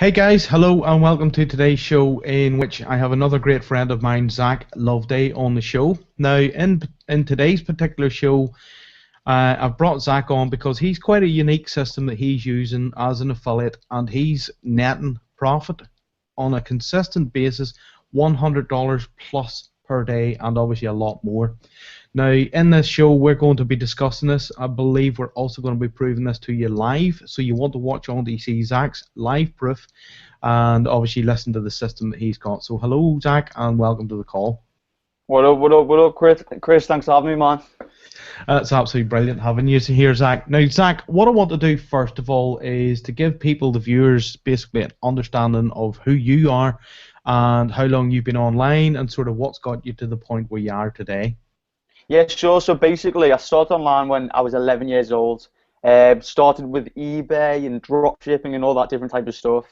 Hey guys, hello and welcome to today's show in which I have another great friend of mine, Zach Loveday, on the show. Now, in today's particular show, I've brought Zach on because he's quite a unique system that he's using as an affiliate, and he's netting profit on a consistent basis, $100 plus per day, and obviously a lot more. Now, in this show, we're going to be discussing this. I believe we're also going to be proving this to you live. So you want to watch on to see Zach's live proof and obviously listen to the system that he's got. So hello, Zach, and welcome to the call. What up, what up, what up, Chris? Chris, thanks for having me, man. It's absolutely brilliant having you here, Zach. Now, Zach, what I want to do first of all is to give people, the viewers, basically an understanding of who you are and how long you've been online and sort of what's got you to the point where you are today. Yeah, sure. So basically, I started online when I was 11 years old. Started with eBay and drop shipping and all that different type of stuff.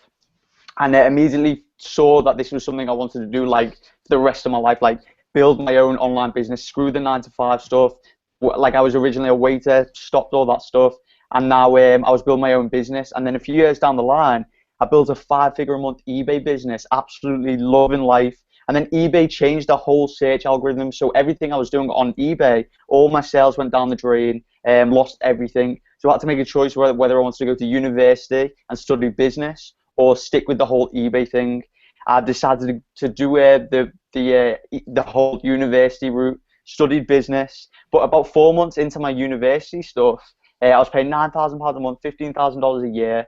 And I immediately saw that this was something I wanted to do, like, for the rest of my life, like, build my own online business, screw the 9-to-5 stuff. Like, I was originally a waiter, stopped all that stuff, and now I was building my own business. And then a few years down the line, I built a 5-figure-a-month eBay business, absolutely loving life. And then eBay changed the whole search algorithm, so everything I was doing on eBay, all my sales went down the drain, lost everything. So I had to make a choice whether I wanted to go to university and study business or stick with the whole eBay thing. I decided to do the whole university route, studied business. But about 4 months into my university stuff, I was paying £9,000 a month, $15,000 a year.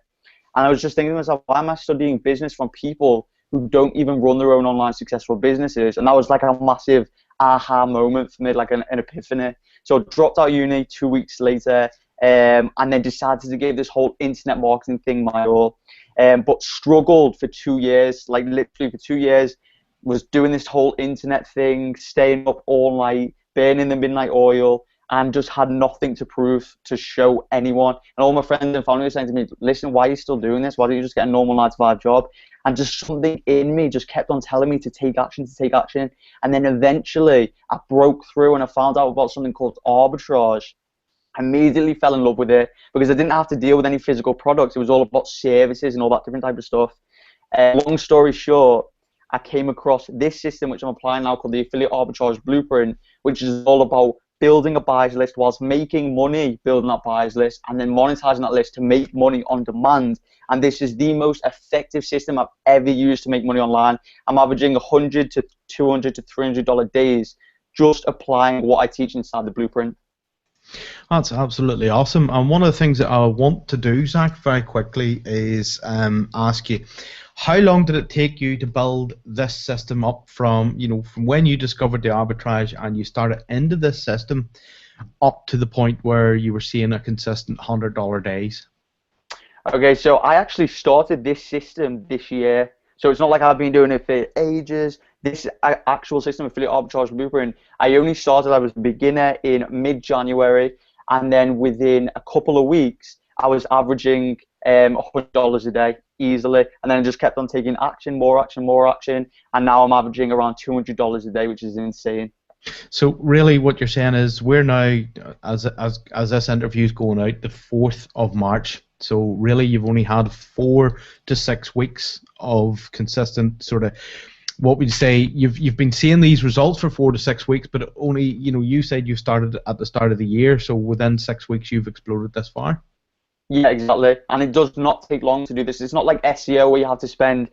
And I was just thinking to myself, why am I studying business from people who don't even run their own online successful businesses? And that was like a massive aha moment for me, like an epiphany. So I dropped out of uni 2 weeks later, and then decided to give this whole internet marketing thing my all. But struggled for 2 years, like literally for 2 years, was doing this whole internet thing, staying up all night, burning the midnight oil, and just had nothing to prove to show anyone. And all my friends and family were saying to me, listen, why are you still doing this? Why don't you just get a normal 9-to-5 job? And just something in me just kept on telling me to take action, to take action. And then eventually I broke through and I found out about something called arbitrage. I immediately fell in love with it because I didn't have to deal with any physical products. It was all about services and all that different type of stuff. Long story short, I came across this system which I'm applying now called the Affiliate Arbitrage Blueprint, which is all about building a buyers list whilst making money building that buyers list and then monetizing that list to make money on demand. And this is the most effective system I've ever used to make money online. I'm averaging $100 to $200 to $300 days just applying what I teach inside the blueprint. That's absolutely awesome. And one of the things that I want to do, Zach, very quickly is ask you, how long did it take you to build this system up from when you discovered the arbitrage and you started into this system up to the point where you were seeing a consistent $100 days? Okay, so I actually started this system this year. So it's not like I've been doing it for ages. This actual system, Affiliate Arbitrage Blueprint, I only started, I was a beginner in mid-January, and then within a couple of weeks, I was averaging $100 a day easily, and then I just kept on taking action, more action, more action, and now I'm averaging around $200 a day, which is insane. So really what you're saying is we're now, as this interview is going out, the 4th of March. So really you've only had 4 to 6 weeks of consistent sort of, what would you say, you've been seeing these results for 4 to 6 weeks, but only, you said you started at the start of the year, so within 6 weeks you've exploded this far? Yeah, exactly. And it does not take long to do this. It's not like SEO where you have to spend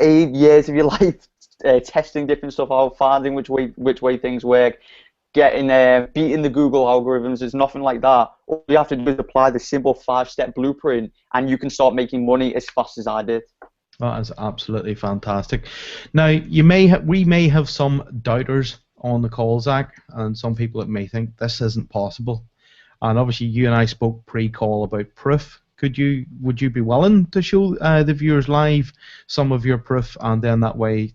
8 years of your life testing different stuff out, finding which way things work, beating the Google algorithms. There's nothing like that. All you have to do is apply the simple 5-step blueprint, and you can start making money as fast as I did. That is absolutely fantastic. Now, we may have some doubters on the call, Zach, and some people that may think this isn't possible. And obviously, you and I spoke pre-call about proof. Would you be willing to show the viewers live some of your proof, and then that way,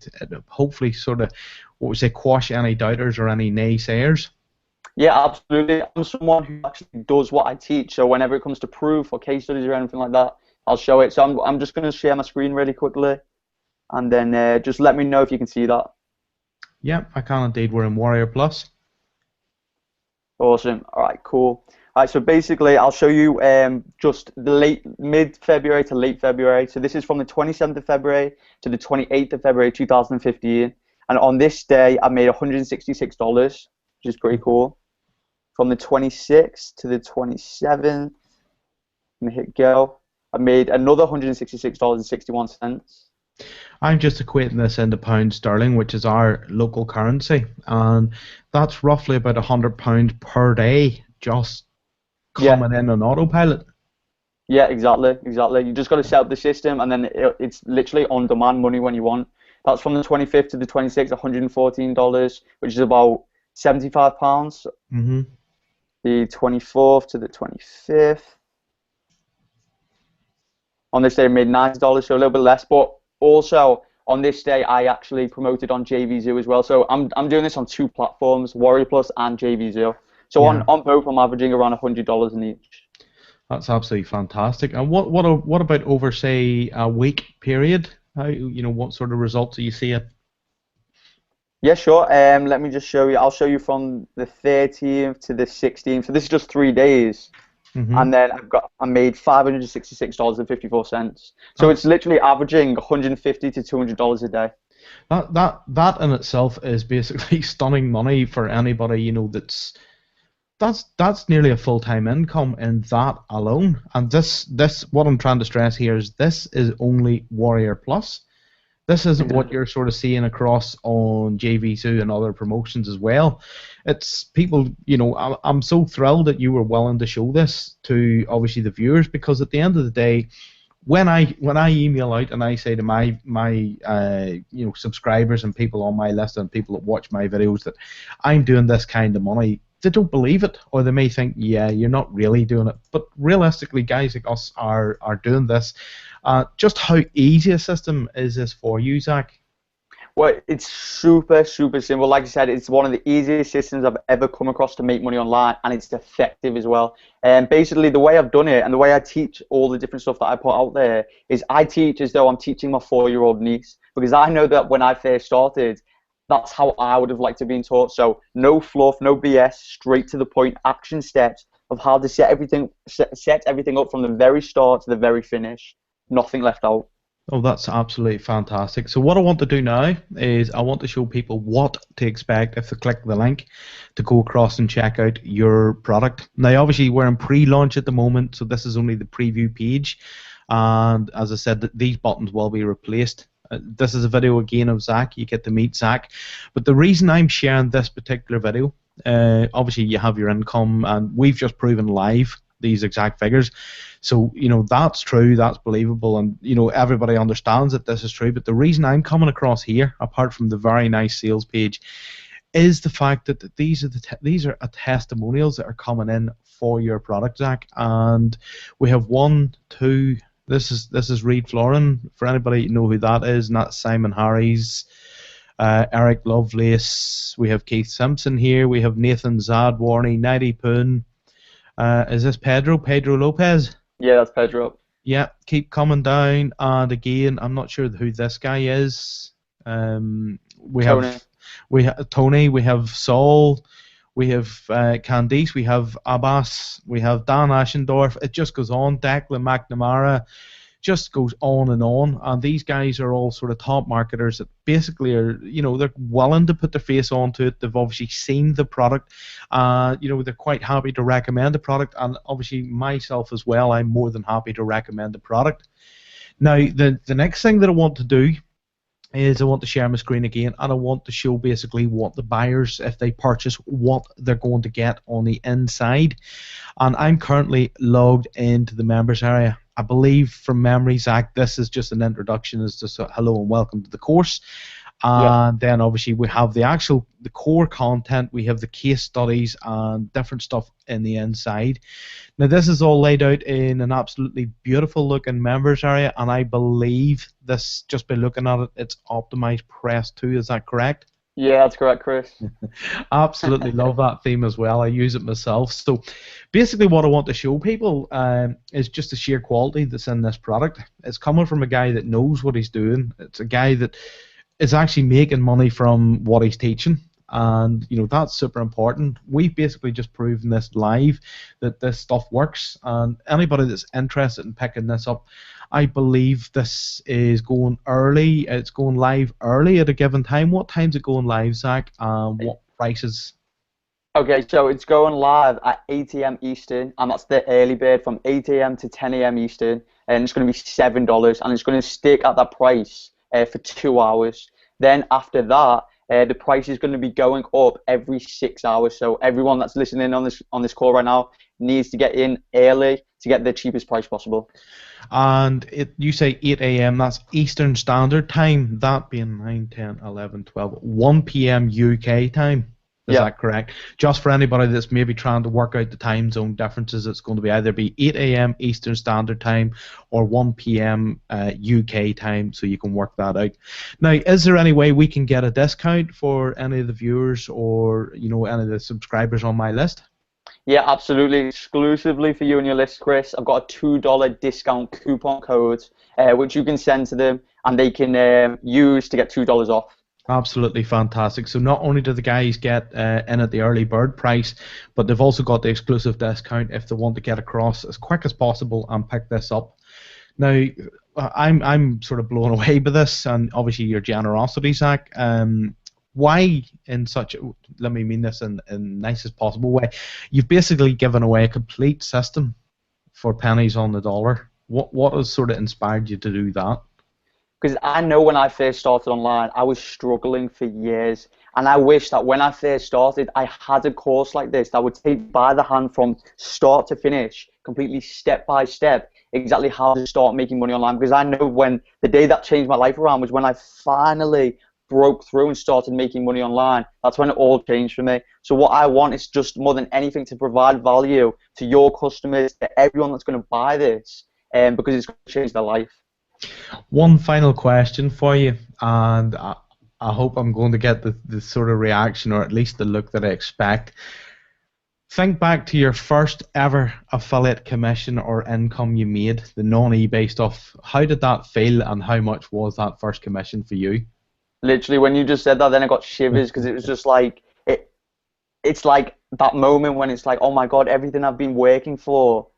hopefully, sort of, what we say, quash any doubters or any naysayers? Yeah, absolutely. I'm someone who actually does what I teach. So whenever it comes to proof or case studies or anything like that, I'll show it. So I'm just going to share my screen really quickly, and then just let me know if you can see that. Yeah, I can indeed. We're in Warrior Plus. Awesome. All right, cool. Alright, so basically, I'll show you just the mid-February to late February. So this is from the 27th of February to the 28th of February 2015. And on this day, I made $166, which is pretty cool. From the 26th to the 27th, I'm gonna hit go. I made another $166.61. I'm just equating this into pound sterling, which is our local currency, and that's roughly about £100 per day just coming in on autopilot. Yeah, exactly. You just got to set up the system, and then it's literally on-demand money when you want. That's from the 25th to the 26th, $114, which is about £75. Mm-hmm. The 24th to the 25th. On this day, I made $90, so a little bit less. But also, on this day, I actually promoted on JVZoo as well. So I'm doing this on 2 platforms, Warrior Plus and JVZoo. So Yeah. on both, I'm averaging around $100 in each. That's absolutely fantastic. And what about over, say, a week period? How, what sort of results do you see it? Yeah, sure. Let me just show you. I'll show you from the 13th to the 16th. So this is just 3 days. Mm-hmm. And then I made $566.54. So it's literally averaging $150 to $200 a day. That in itself is basically stunning money for anybody, that's nearly a full-time income in that alone. And this what I'm trying to stress here is this is only Warrior Plus. This isn't what you're sort of seeing across on JV2 and other promotions as well. It's people, I'm so thrilled that you were willing to show this to obviously the viewers, because at the end of the day, when I email out and I say to my subscribers and people on my list and people that watch my videos that I'm doing this kind of money, they don't believe it, or they may think, yeah, you're not really doing it. But realistically, guys like us are doing this. Just how easy a system is this for you, Zach? Well, it's super, super simple. Like I said, it's one of the easiest systems I've ever come across to make money online, and it's effective as well. And basically, the way I've done it and the way I teach all the different stuff that I put out there is I teach as though I'm teaching my 4-year-old niece, because I know that when I first started, that's how I would have liked to be taught. So no fluff, no BS, straight to the point, action steps of how to set everything up from the very start to the very finish. Nothing left out. Oh, that's absolutely fantastic. So what I want to do now is I want to show people what to expect if they click the link to go across and check out your product. Now, obviously, we're in pre-launch at the moment, so this is only the preview page. And as I said, these buttons will be replaced. This is a video again of Zach. You get to meet Zach. But the reason I'm sharing this particular video, obviously you have your income, and we've just proven live these exact figures. So, that's true, that's believable, and, everybody understands that this is true. But the reason I'm coming across here, apart from the very nice sales page, is the fact that these are testimonials that are coming in for your product, Zach. And we have 1, 2. This is Reed Florin, for anybody know who that is, and that's Simon Harris, Eric Lovelace. We have Keith Simpson here. We have Nathan Zadwarney, Nighty Poon. Is this Pedro Lopez? Yeah, that's Pedro. Yeah, keep coming down. And again, I'm not sure who this guy is. We have Tony. We have Saul. We have Candice. We have Abbas. We have Dan Ashendorf. It just goes on. Declan McNamara. Just goes on. And these guys are all sort of top marketers that basically are, they're willing to put their face onto it. They've obviously seen the product. They're quite happy to recommend the product, and obviously myself as well, I'm more than happy to recommend the product. Now, the next thing that I want to do is I want to share my screen again, and I want to show basically what the buyers, if they purchase, what they're going to get on the inside. And I'm currently logged into the members area. I believe from memory, Zach, this is just an introduction, as just a hello and welcome to the course. And then obviously we have the core content, we have the case studies and different stuff in the inside. Now this is all laid out in an absolutely beautiful looking members area, and I believe this, just by looking at it, it's optimized press 2, is that correct? Yeah, that's correct, Chris. Absolutely love that theme as well. I use it myself. So basically what I want to show people is just the sheer quality that's in this product. It's coming from a guy that knows what he's doing. It's a guy that is actually making money from what he's teaching. and that's super important. We've basically just proven this live that this stuff works, and anybody that's interested in picking this up, I believe this is going early. It's going live early at a given time. What time's it going live, Zach? What prices? Okay, so it's going live at 8 a.m. Eastern, and that's the early bird from 8 a.m. to 10 a.m. Eastern, and it's going to be $7, and it's going to stick at that price for 2 hours. Then after that, the price is going to be going up every 6 hours. So everyone that's listening on this call right now needs to get in early to get the cheapest price possible. And you say 8 a.m., that's Eastern Standard Time, that being 9, 10, 11, 12, 1 p.m. UK time. Is that correct? Just for anybody that's maybe trying to work out the time zone differences, it's going to be either 8 a.m. Eastern Standard Time or 1 p.m. UK time, so you can work that out. Now, is there any way we can get a discount for any of the viewers or any of the subscribers on my list? Yeah, absolutely. Exclusively for you and your list, Chris, I've got a $2 discount coupon code, which you can send to them, and they can use to get $2 off. Absolutely fantastic. So not only do the guys get in at the early bird price, but they've also got the exclusive discount if they want to get across as quick as possible and pick this up. Now, I'm sort of blown away by this, and obviously your generosity, Zach. Why in such, let me mean this in the nicest possible way, you've basically given away a complete system for pennies on the dollar. What has sort of inspired you to do that? Because I know when I first started online, I was struggling for years. And I wish that when I first started, I had a course like this that would take by the hand from start to finish, completely step by step, exactly how to start making money online. Because I know when the day that changed my life around was when I finally broke through and started making money online. That's when it all changed for me. So what I want is just more than anything to provide value to your customers, to everyone that's going to buy this, because it's going to change their life. One final question for you, and I hope I'm going to get the sort of reaction, or at least the look that I expect. Think back to your first ever affiliate commission or income you made, the non-eBay stuff. How did that feel, and how much was that first commission for you? Literally, when you just said that, then I got shivers, because it was just like, it's like that moment when it's like, oh my God, everything I've been working for,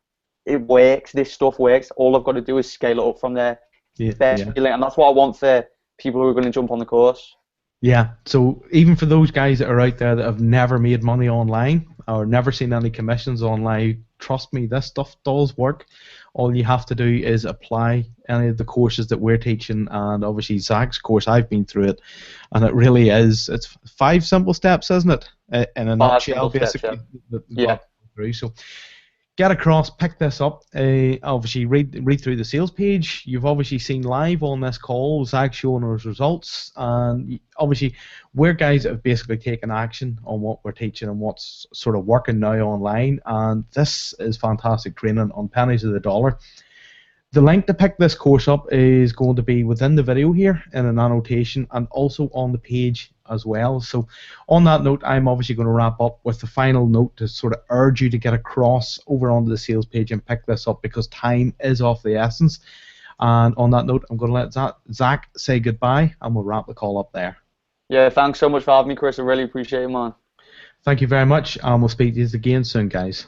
it works, this stuff works. All I've got to do is scale it up from there. And that's what I want for people who are going to jump on the course. Yeah, so even for those guys that are out there that have never made money online or never seen any commissions online, trust me, this stuff does work. All you have to do is apply any of the courses that we're teaching, and obviously Zach's course, I've been through it, and it really is, it's 5 simple steps, isn't it? In a nutshell, basically. Yeah. So get across, pick this up. Obviously, read through the sales page. You've obviously seen live on this call Zach showing us results, and obviously we're guys that have basically taken action on what we're teaching and what's sort of working now online. And this is fantastic training on pennies of the dollar. The link to pick this course up is going to be within the video here in an annotation, and also on the page as well. So on that note, I'm obviously going to wrap up with the final note to sort of urge you to get across over onto the sales page and pick this up, because time is of the essence. And on that note, I'm going to let Zach say goodbye, and we'll wrap the call up there. Yeah, thanks so much for having me, Chris. I really appreciate it, man. Thank you very much, and we'll speak to you again soon, guys.